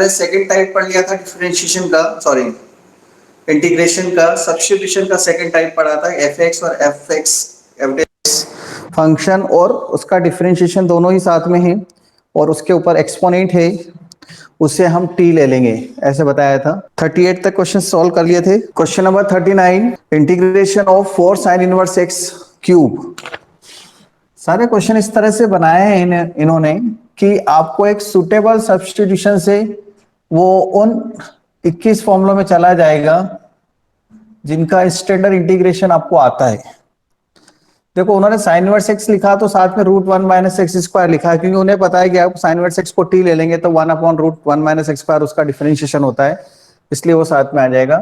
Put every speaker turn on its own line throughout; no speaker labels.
हमने second type पढ़ लिया था डिफरेंशिएशन का, सॉरी इंटीग्रेशन का, सब्स्टिट्यूशन का सेकंड टाइप पढ़ा था, एफ एक्स और एफ एक्स फंक्शन और उसका डिफरेंशिएशन दोनों ही साथ में है और उसके ऊपर एक्सपोनेंट है, उससे हम टी ले लेंगे, ऐसे बताया था। 38 तक क्वेश्चन सॉल्व कर लिए थे। Question number 39, integration of 4 sine inverse x cube. सारे क्वेश्चन इस तरह से बनाए हैं इन्होंने कि आपको एक सुटेबल सब्स्टिट्यूशन से वो उन 21 फॉर्मूलों में चला जाएगा जिनका स्टैंडर्ड इंटीग्रेशन आपको आता है। देखो उन्होंने साइन इनवर्स एक्स लिखा तो साथ में रूट 1 माइनस एक्स स्क्वायर लिखा है, क्योंकि उन्हें पता है कि आप साइन इनवर्स एक्स को टी ले लेंगे तो 1 upon root 1 minus x square उसका डिफरेंशिएशन होता है, इसलिए वो साथ में आ जाएगा।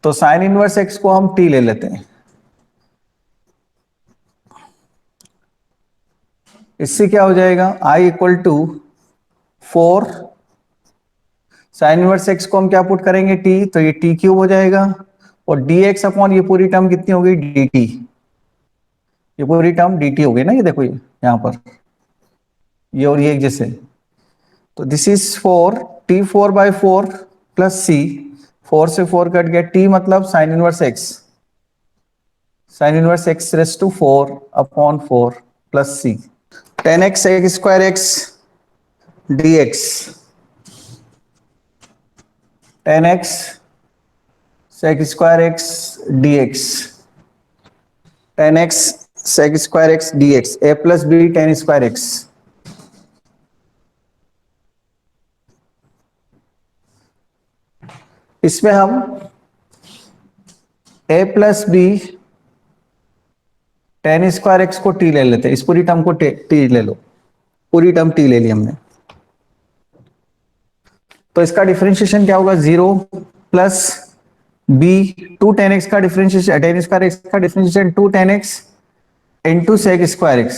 तो साइन इनवर्स एक्स को हम टी ले लेते हैं। इससे क्या हो जाएगा, i equal to 4 sine inverse x को हम क्या पुट करेंगे t, तो ये टी क्यूब हो जाएगा और dx अपॉन ये पूरी टर्म कितनी हो गई dt, ये पूरी टर्म dt हो गई ना, ये देखो ये यहां पर ये और ये एक जैसे। तो this is 4 t4/4 plus c, 4 से 4 कट गया, t मतलब sine inverse x, sine inverse x raise to 4 upon 4 plus c, 10x x square x dx, 10x sec square x dx, 10x sec square x dx, a plus B 10 square x। इसमें हम a plus B 10 square x को t ले लेते हैं, इस पूरी term को t ले लो, पूरी टर्म t ले ली हमने। तो इसका डिफरेंशिएशन क्या होगा, 0 प्लस b 2 10 x का डिफरेंशिएशन, 10 स्क्वायर x का differentiation 2 10 x into sec square x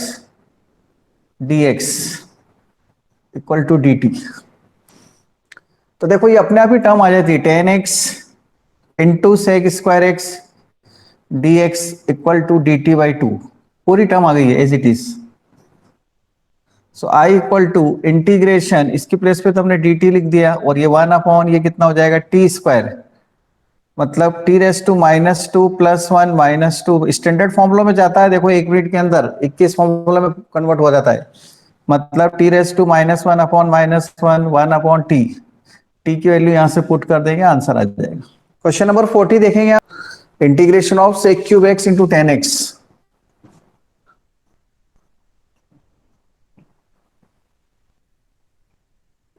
dx equal to dt। तो देखो ये अपने आप ही टर्म आ जाती है, 10x into sec square x dx equal to dt by 2, पूरी टर्म आ गई है as it is. So i equal to integration, इसकी प्लेस पे तो हमने dt लिख दिया और ये 1 अपॉन ये कितना हो जाएगा t स्क्वायर, मतलब t raise to minus 2 plus 1 minus 2, standard formula में जाता है, देखो 1 मिनट के अंदर 21 फॉर्मूला में कन्वर्ट हो जाता है, मतलब t raise to -1 upon -1 1 upon t, t की वैल्यू यहां से पुट कर देंगे, आंसर आ जाएगा। क्वेश्चन नंबर 40 देखेंगे आप, integration of sec cube x into 10x।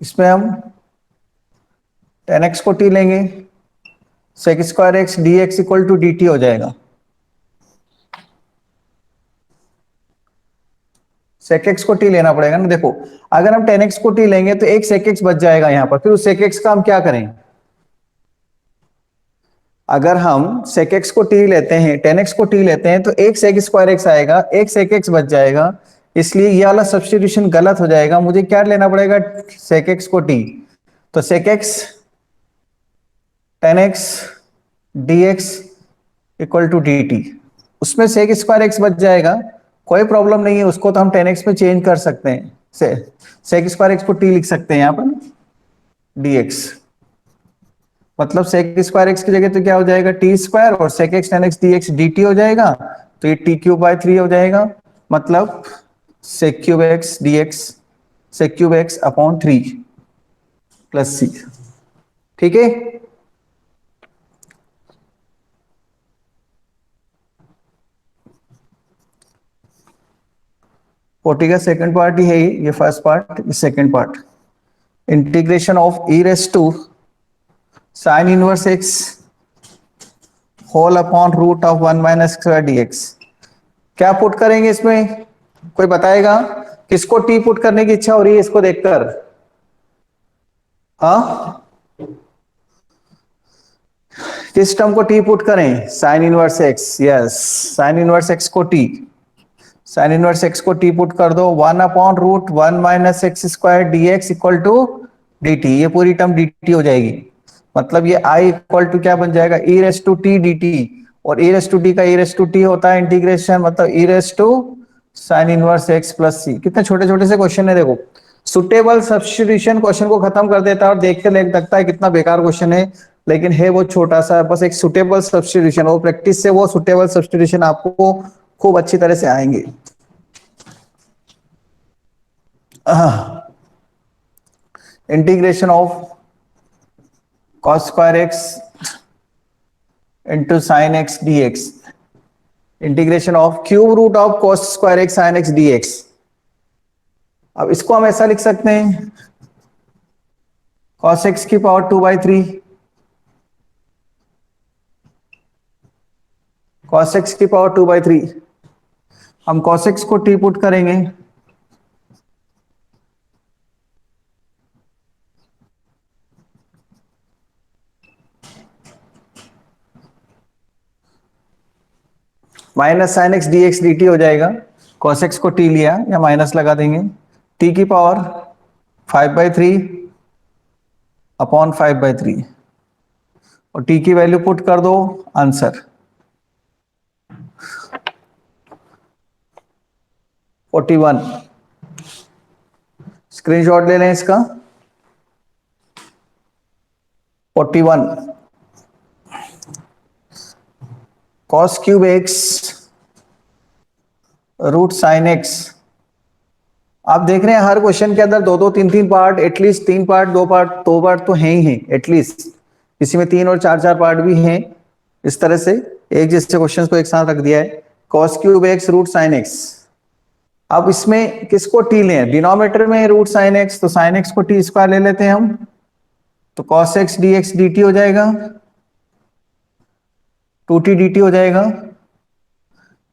इसमें हम 10x को t लेंगे, sec square x dx equal to dt हो जाएगा, सेक एक्स को t लेना पड़ेगा ना। देखो अगर हम 10x को t लेंगे तो एक सेक एक्स बच जाएगा यहां पर, फिर उस सेक एक्स का हम क्या करें, अगर हम sec x को t लेते हैं, 10x को t लेते हैं तो एक sec स्क्वायर x आएगा, एक sec x बच जाएगा, इसलिए ये वाला सब्स्टिट्यूशन गलत हो जाएगा। मुझे क्या लेना पड़ेगा, sec x को t, तो sec x 10x dx equal to dt, उसमें sec स्क्वायर x बच जाएगा, कोई प्रॉब्लम नहीं है, उसको तो हम 10x में चेंज कर सकते हैं, sec स्क्वायर x को t लिख सकते हैं यहां पर dx, मतलब sec स्क्वायर x की जगह तो क्या हो जाएगा t स्क्वायर और sec x tan x dx dt हो जाएगा, तो ये t क्यूब बाय 3 हो जाएगा, मतलब sec cube x dx sec cube x upon 3 plus c। ठीक है, फोर्टी का सेकंड पार्ट ही है ये फर्स्ट पार्ट, ये second part, integration of e raise to sine inverse x whole upon root of 1 minus square dx। क्या put करेंगे इसमें, कोई बताएगा, किसको t पुट करने की इच्छा हो रही है इसको देखकर, हाँ किस टर्म को t पुट करें, sine inverse x, yes sine inverse x को t, साइन इनवर्स x को t पुट कर दो, 1 upon root 1 minus x square dx equal to dt, ये पूरी टर्म dt हो जाएगी, मतलब ये i इक्वल टू क्या बन जाएगा, e raise to t dt, और e रेस टू t का e रेस टू t होता है इंटीग्रेशन, मतलब e raise to sine inverse x plus c। कितने छोटे छोटे से क्वेश्चन है देखो, सुटेबल सब्स्टिट्यूशन क्वेश्चन को खत्म कर देता है और देख के लगता है कितना बेकार क्वेश्चन है, लेकिन है वो छोटा सा, बस एक सुटेबल सब्स्टिट्यूशन, वो प्रैक्टिस से वो सुटेबल सब्स्टिट्यूशन आपको खूब अच्छी तरह से आएंगे। Integration of cos square x into sine x d x, integration of cube root of cos square x sine x d x. अब इसको हम ऐसा लिख सकते हैं, cos x की पावर 2/3, cos x की पावर 2/3। हम cos x को t पुट करेंगे, minus sign x d x d t हो जाएगा। cos x को t लिया या माइनस लगा देंगे, t की पावर 5/3 अपॉन 5/3 और t की वैल्यू पुट कर दो, आंसर 41। स्क्रीनशॉट ले लें इसका, 41 cos cube x root sine x. आप देख रहे हैं हर क्वेश्चन के अंदर दो दो तीन तीन पार्ट, एटलीस्ट तीन पार्ट, दो पार्ट तो हैं ही हैं एटलीस्ट, किसी में तीन और चार चार पार्ट भी हैं। इस तरह से एक जैसे क्वेश्चन को एक साथ रख दिया है, cos cube x root sine x. अब इसमें किसको टी लें, डिनोमिनेटर में रूट साइन एक्स, तो साइन एक्स को टी स्क्वायर ले लेते हैं हम, तो cos x d x d t हो जाएगा, 2t dt हो जाएगा।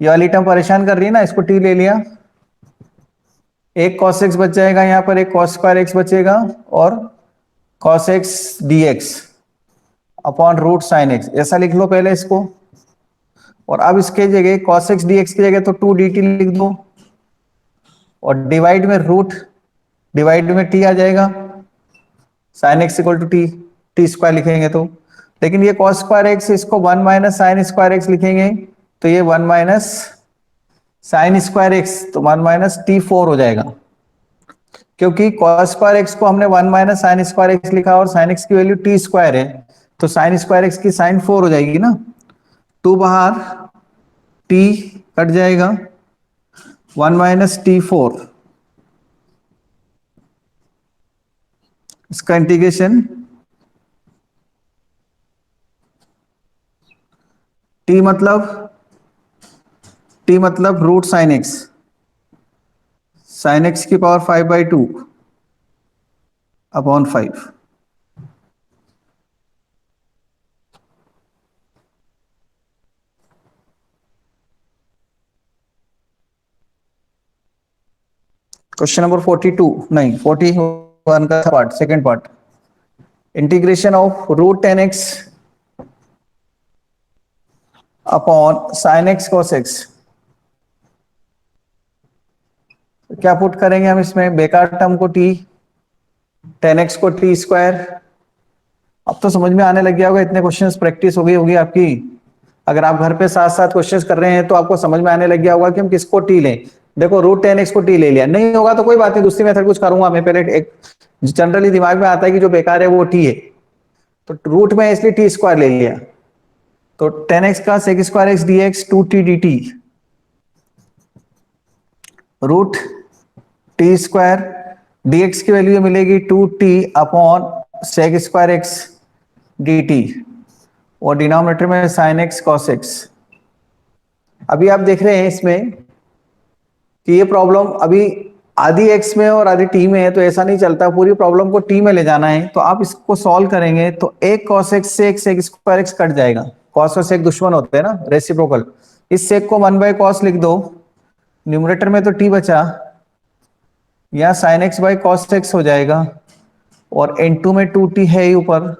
ये वाली टर्म परेशान कर रही है ना, इसको t ले लिया, एक cos x बच जाएगा यहां पर, एक cos स्क्वायर x बचेगा और cos x dx upon root sine x, ऐसा लिख लो पहले इसको। और अब इसके जगह cos x dx की जगह तो 2 dt लिख दो और डिवाइड में रूट, डिवाइड में t आ जाएगा, sine x equal to t square लिखेंगे तो, लेकिन ये cos स्क्वायर x, इसको 1 माइनस साइन स्क्वायर x लिखेंगे तो ये 1 माइनस साइन स्क्वायर एक्स, तो 1 माइनस t4 हो जाएगा, क्योंकि cos स्क्वायर एक्स को हमने 1 माइनस साइन स्क्वायर एक्स लिखा और साइन एक्स की वैल्यू t स्क्वायर है, तो साइन स्क्वायर एक्स की साइन 4 हो जाएगी ना, 2 बाहर, t कट जाएगा, 1 माइनस t4, इसका इंटीग्रेशन t मतलब root sine x, sine x की पावर 5/2 अपॉन 5। क्वेश्चन नंबर 42 नहीं 41 का part, second part, integration of root 10x upon sine x cos x। क्या पुट करेंगे हम इसमें, बेकार टर्म को t, 10x को t स्क्वायर। अब तो समझ में आने लग गया होगा, इतने क्वेश्चंस प्रैक्टिस हो गई होगी आपकी, अगर आप घर पे साथ साथ क्वेश्चंस कर रहे हैं तो आपको समझ में आने लग गया होगा कि हम किसको t लें। देखो रूट 10x को t ले लिया, नहीं होगा तो कोई बात नहीं, दूसरी मेथड कुछ करूंगा मैं, पहले एक जनरली दिमाग में आता है कि जो बेकार है वो t है, तो रूट में इसलिए t स्क्वायर ले लिया, तो 10x का sec square x dx 2t dt root t square dx की वैल्यू मिलेगी 2t upon sec square x dt और डिनोमिनेटर में sin x cos x। अभी आप देख रहे हैं इसमें कि ये प्रॉब्लम अभी आधी x में और आधी t में है, तो ऐसा नहीं चलता, पूरी प्रॉब्लम को t में ले जाना है। तो आप इसको सॉल्व करेंगे तो एक cos x से एक sec स्क्वायर x कट जाएगा, cos और sec दुश्मन होते हैं ना, रेसिप्रोकल, इस sec को 1/cos लिख दो, न्यूमरेटर में तो t बचा, यहां sin x by cos x हो जाएगा और n2 में 2t है ही ऊपर।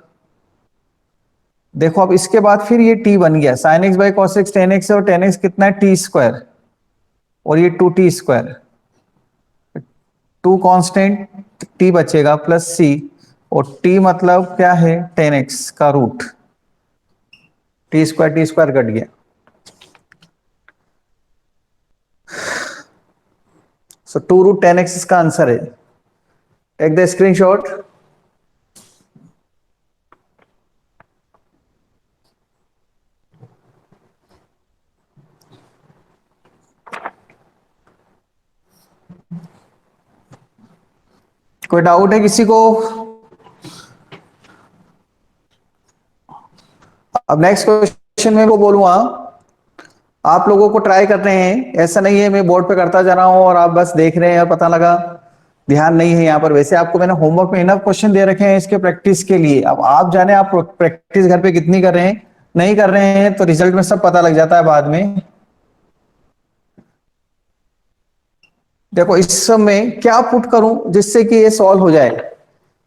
देखो अब इसके बाद फिर ये t बन गया, sin x by cos x 10x है और 10x कितना है t स्क्वायर और ये 2t स्क्वायर, 2 कांस्टेंट, t बचेगा प्लस c और t मतलब क्या है 10x का रूट, t स्क्वायर कट गया। सो 2 रूट 10x इसका आंसर है। Take the screenshot. कोई डाउट है किसी को? अब नेक्स्ट क्वेश्चन में वो बोलूंगा, आप लोगों को ट्राई कर रहे हैं, ऐसा नहीं है मैं बोर्ड पे करता जा रहा हूं और आप बस देख रहे हैं और पता लगा ध्यान नहीं है यहाँ पर। वैसे आपको मैंने होमवर्क में इनफ क्वेश्चन दे रखे हैं इसके प्रैक्टिस के लिए। अब आप जाने आप प्रैक्टिस घर पे कितनी कर रहे हैं, नहीं कर रहे हैं, तो रिजल्ट में सब पता लग जाता है बाद में। देखो इस सब में क्या पुट करूं जिससे कि ये सॉल्व हो जाए।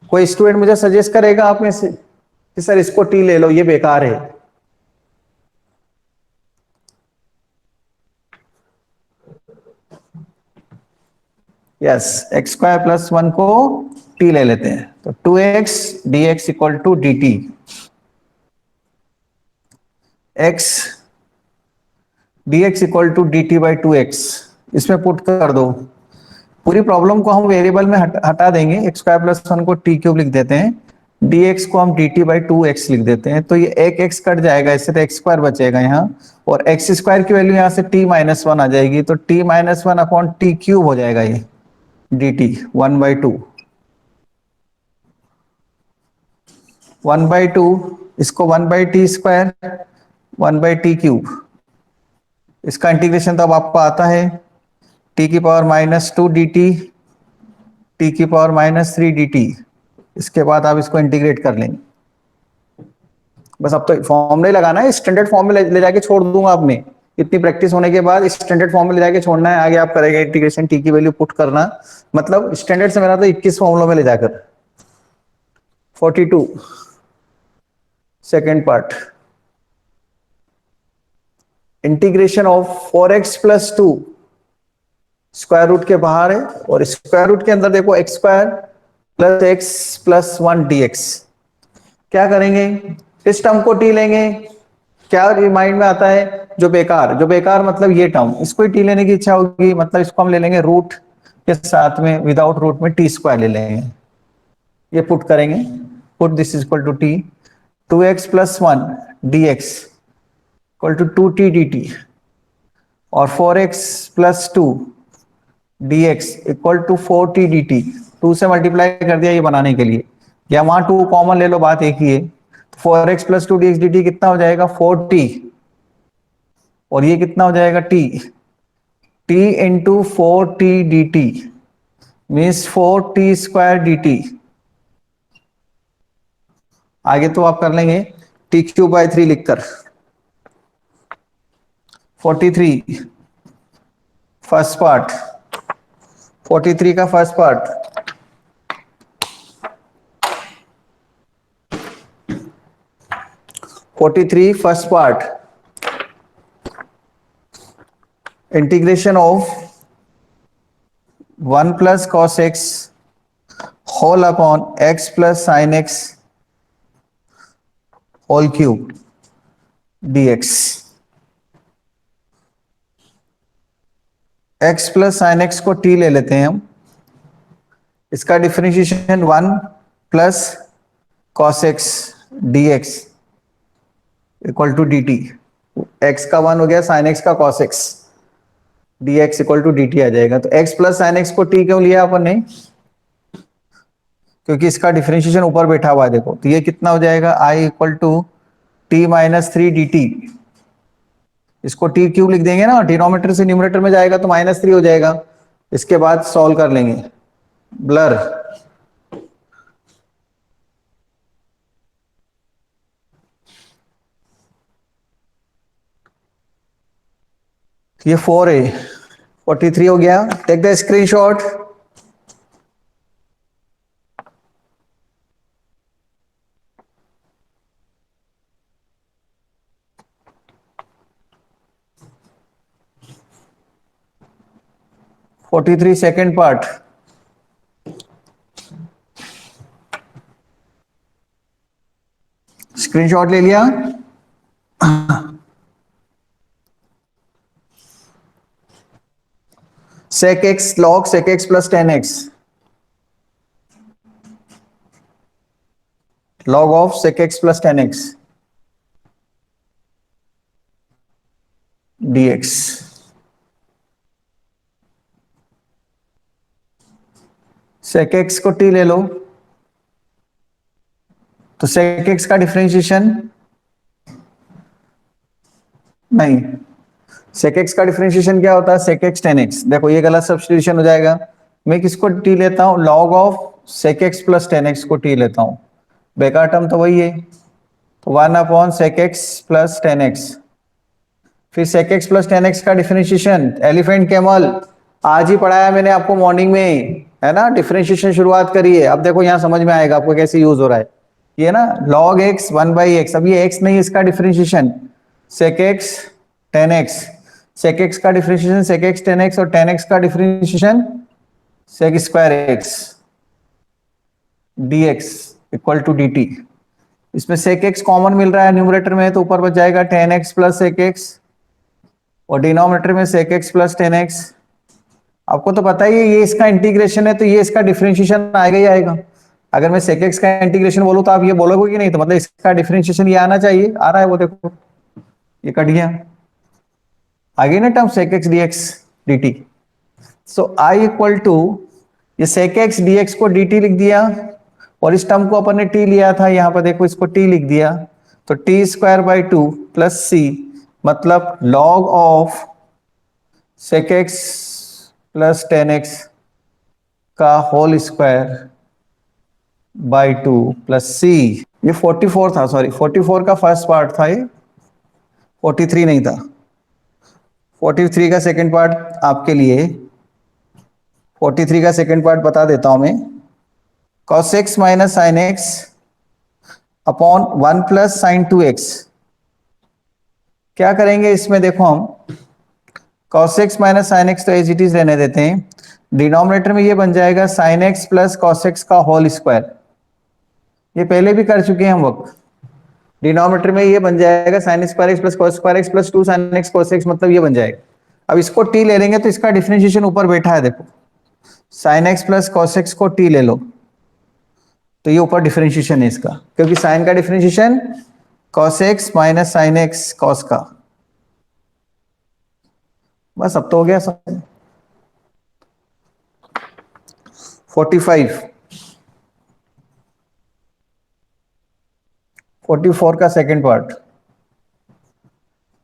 कोई स्टूडेंट मुझे सजेस्ट करेगा आप में से कि सर इसको टी ले लो, ये बेकार है। Yes, x square plus one को टी ले लेते हैं, तो 2x dx equal to d t. X dx equal to d t by 2x, इसमें पुट कर दो। पूरी प्रॉब्लम को हम वेरिएबल में हटा देंगे, एक्स स्क्वायर प्लस वन को टी क्यूब लिख देते हैं, dx को हम dt बाई 2x लिख देते हैं, तो ये एक x कट जाएगा, इससे तो एक्स स्क्वायर बचेगा यहाँ, और एक्स स्क्वायर की वैल्यू यहाँ से t माइनस वन आ जाएगी, तो t minus one upon T cube हो जाएगा ये dt 1/2। 1/2 इसको 1/t², 1/t³। इसका इंटीग्रेशन तो अब आपको आता है, t की पावर -2 dt, t की पावर -3 dt। इसके बाद आप इसको इंटीग्रेट कर लेंगे। बस अब तो फॉर्मूले लगाना है, स्टैंडर्ड फॉर्म में ले जाके छोड़ दूंगा। अब मैं इतनी प्रैक्टिस होने के बाद स्टैंडर्ड फॉर्म में ले जाके छोड़ना है, आगे आप करेंगे इंटीग्रेशन टी की वैल्यू पुट करना, मतलब स्टैंडर्ड से मेरा तो 21 फॉर्मूलों में ले जाकर। 42 second part, integration of 4x plus 2, square root के बाहर है और स्क्वायर रूट के अंदर देखो x square plus x plus one d x. क्या करेंगे, इस टर्म को टी लेंगे, क्या माइंड में आता है, जो बेकार, जो बेकार मतलब ये टर्म, इसको ही टी लेने की इच्छा होगी, मतलब इसको हम ले लेंगे रूट के साथ में, विदाउट रूट में टी स्क्वायर ले लेंगे। ये पुट करेंगे, put this is equal to t, 2x plus one d x equal to 2t dt, और 4x plus two d x equal to 4t dt। 2 से मल्टीप्लाई कर दिया ये बनाने के लिए, या वहां 2 कॉमन ले लो, बात एक ही है। 4x plus two d x d T कितना हो जाएगा, 4t, और ये कितना हो जाएगा t, t into 4t D T means 4t² dt। आगे तो आप कर लेंगे t³/3 लिखकर। 43 फर्स्ट पार्ट, 43 का first part, 43 first part, integration of 1 plus cos x whole upon x plus sine x whole cube dx। x plus sine x को t ले लेते हैं हम, इसका differentiation 1 plus cos x dx equal to dt। x का 1 हो गया, sine x का cos x, dx equal to dt आ जाएगा। तो x प्लस साइन एक्स को t क्यों लिया अपन ने, क्योंकि इसका डिफरेंशिएशन ऊपर बैठा हुआ है देखो, तो ये कितना हो जाएगा, i equal to t-3 dt। इसको t क्यूब लिख देंगे ना, डिनोमिनेटर से न्यूमरेटर में जाएगा तो -3 हो जाएगा। इसके बाद सॉल्व कर लेंगे, ब्लर, ये 4 है, 43 हो गया, take the screenshot. Second part, screenshot ले लिया। sec x log sec x plus 10x, log of sec x plus tan x dx। sec x को t ले लो, तो sec x का डिफरेंशिएशन नहीं, sec x का डिफरेंशिएशन क्या होता है, sec x tan x। देखो ये गलत सब्स्टिट्यूशन हो जाएगा, मैं किसको t लेता हूं, log of sec x plus tan x को t लेता हूं, बेकार टर्म तो वही है, तो 1/sec x plus tan x। फिर sec x plus tan x का डिफरेंशिएशन, एलिफेंट कैमल आज ही पढ़ाया मैंने आपको मॉर्निंग में, है ना, डिफरेंशिएशन शुरुआत करिए। अब देखो यहां समझ में आएगा आपको कैसे यूज हो रहा है, ये ना log x 1/x, अब ये x नहीं, इसका differentiation sec x tan x, sec x का differentiation sec x tan x और tan x का differentiation sec square x dx equal to dt। इसमें sec x कॉमन मिल रहा है न्यूमरेटर में, तो ऊपर बच जाएगा tan x plus sec x, और डिनोमिनेटर में sec x plus tan x। आपको तो पता ही है ये इसका इंटीग्रेशन है, तो ये इसका डिफरेंशिएशन आएगा ही आएगा। अगर मैं sec x का इंटीग्रेशन बोलूं तो आप ये बोलोगे कि नहीं, तो मतलब इसका डिफरेंशिएशन ये आना चाहिए, आ रहा है, वो देखो ये कट गया, आगे ना term sec x dx dt। So I equal to ये sec x dx को dt लिख दिया, और इस टर्म को अपन ने t लिया था, यहां पर देखो इसको t लिख दिया, तो t square by 2 plus c, मतलब log of sec x plus tan x का whole square by 2 plus c। ये 44 था, सॉरी 44 का फर्स्ट पार्ट था, ये 43 नहीं था। 43 का सेकंड पार्ट आपके लिए, 43 का सेकंड पार्ट बता देता हूं मैं, cos x minus sine x upon 1 plus sine 2x। क्या करेंगे इसमें, देखो हम cos x minus sine x तो एज इट इज रहने देते हैं, डिनोमिनेटर में ये बन जाएगा sine x plus cos x का होल स्क्वायर। ये पहले भी कर चुके हैं हम वक्त, डिनोमिनेटर में ये बन जाएगा sine square x plus cos square x plus 2 sine x cos x, मतलब ये बन जाएगा। अब इसको t ले लेंगे तो इसका डिफरेंशिएशन ऊपर बैठा है, देखो sine x plus cos x को t ले लो, तो ये ऊपर डिफरेंशिएशन है इसका, क्योंकि साइन का differentiation cos x minus sine x cos का। बस अब तो हो गया सब। 44 का second part,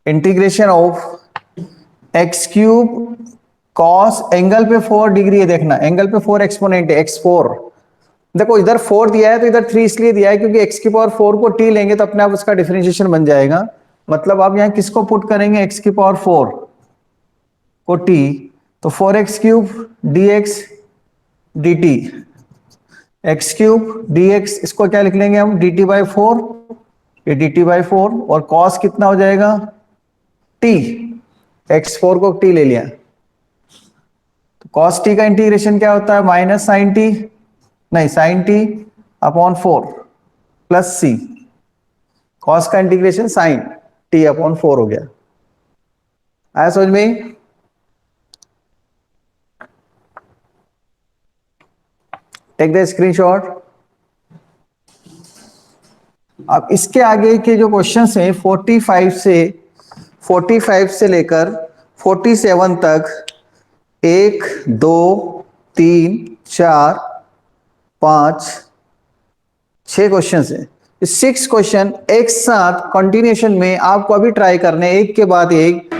integration of x cube cos, angle पे 4 डिग्री है, देखना एंगल पे 4 एक्सपोनेंट है, x4। देखो इधर 4 दिया है तो इधर 3 इसलिए दिया है क्योंकि x की पावर 4 को t लेंगे तो अपने आप उसका डिफरेंशिएशन बन जाएगा। मतलब आप यहां किसको पुट करेंगे, x की पावर 4 को t, तो 4x cube dx dt, x cube dx, इसको क्या लिख लेंगे हम, dt बाई 4, ये dt बाई 4, और cos कितना हो जाएगा t, x4 को t ले लिया, तो cos t का इंटीग्रेशन क्या होता है, माइनस साइन t, नहीं sine t upon 4 plus c, cos का इंटीग्रेशन साइन t अपॉन 4 हो गया। आया समझ में? Take the screenshot. अब इसके आगे के जो क्वेश्चंस हैं 45 से लेकर 47 तक, 1 2 3 4 5 6 क्वेश्चंस हैं। 6 क्वेश्चन एक साथ कंटिन्यूशन में आपको अभी ट्राई करने, एक के बाद एक